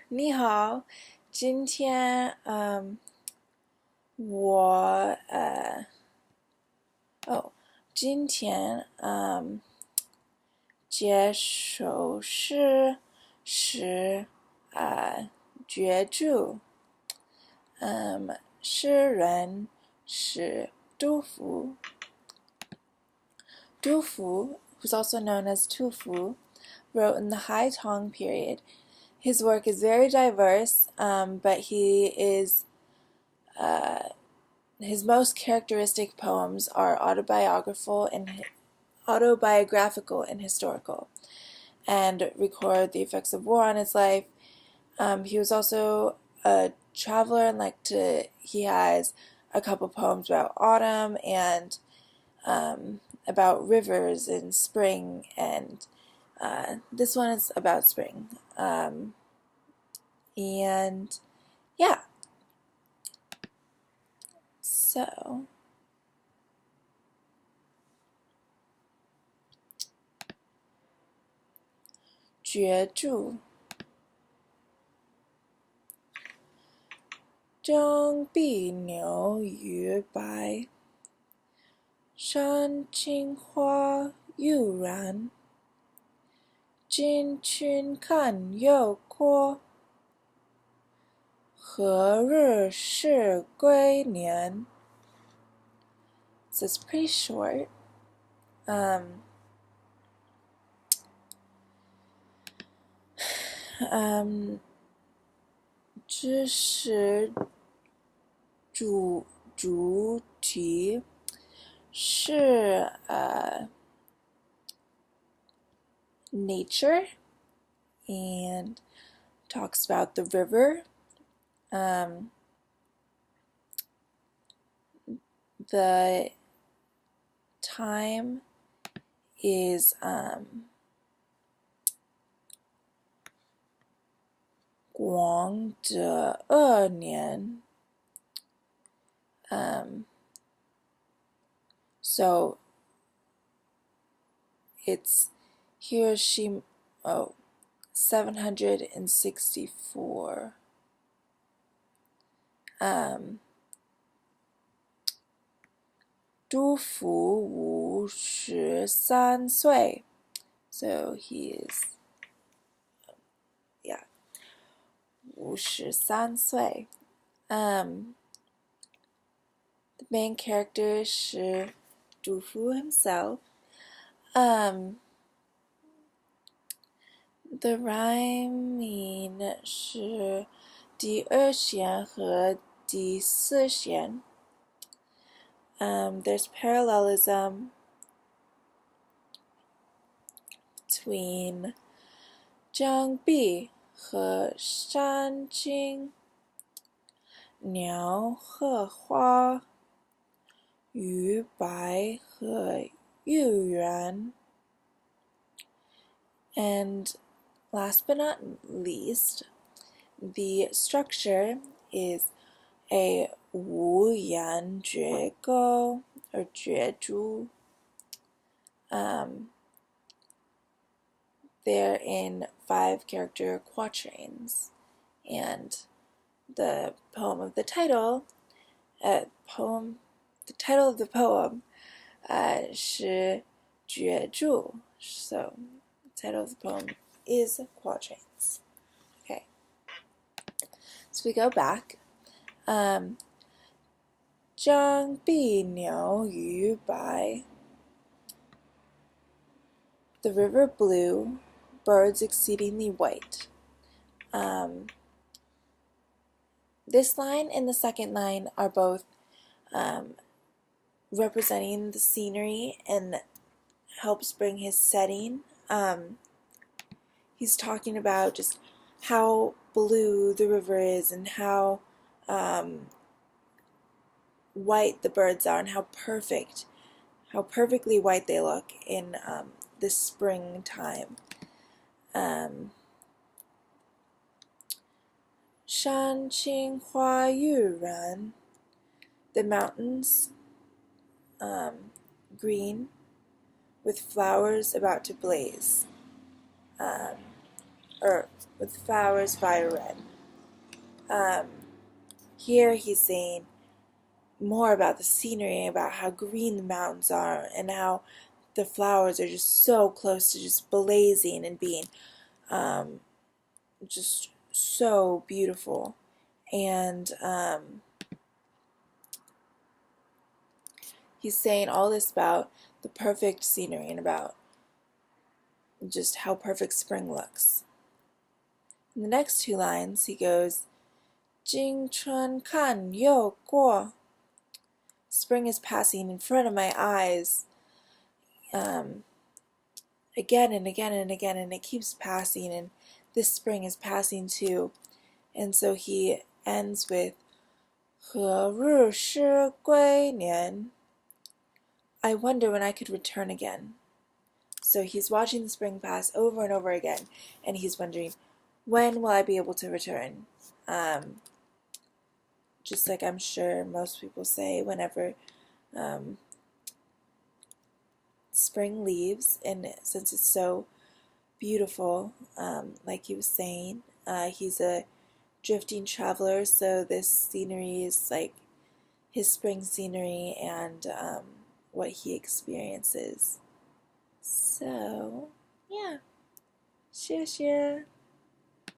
你好，今天我今天接受是绝著，诗人是杜甫。Du Fu, who's also known as Tu Fu, wrote in the High Tang period. His work is very diverse, but his most characteristic poems are autobiographical and historical, and record the effects of war on his life. He was also a traveler and he has a couple poems about autumn and about rivers and spring, and this one is about spring. And yeah, so绝著，征碧牛于白，山青花悠然。今君看又阔，何日是归年？ So it's pretty short. 知识主题是nature and talks about the river. The time is 光德2年. So it's Hiroshima, 764. 杜甫53岁. So he is, 53岁. The main character is Du Fu himself. The rhyming 是第2弦和第4弦. There's parallelism between 张碧和山青，鸟和花，鱼白和悠然。And last but not least, the structure is a 五言绝构 or 绝著. They're in 5-character quatrains, and the title of the poem 是绝著. So the title of the poem is quatrains. Okay, so we go back. 张碧牛于白. The river blue, birds exceedingly white. This line and the second line are both representing the scenery and helps bring his setting. He's talking about just how blue the river is and how white the birds are and how perfectly white they look in this springtime. 山青花悠然. The mountains green with flowers about to blaze. or with flowers fire red. Um, Here he's saying more about the scenery, about how green the mountains are, and how the flowers are just so close to just blazing and being um, just so beautiful. And he's saying all this about the perfect scenery and about just how perfect spring looks. In the next two lines, he goes, 青春看又过. Spring is passing in front of my eyes, um, again and again and again, and it keeps passing, and this spring is passing too. And so he ends with 何日是归年? I wonder when I could return again. So he's watching the spring pass over and over again, and he's wondering, when will I be able to return? Just like I'm sure most people say whenever spring leaves, and since it's so beautiful, like he was saying, he's a drifting traveler, so this scenery is like his spring scenery and what he experiences. So, yeah, 谢谢。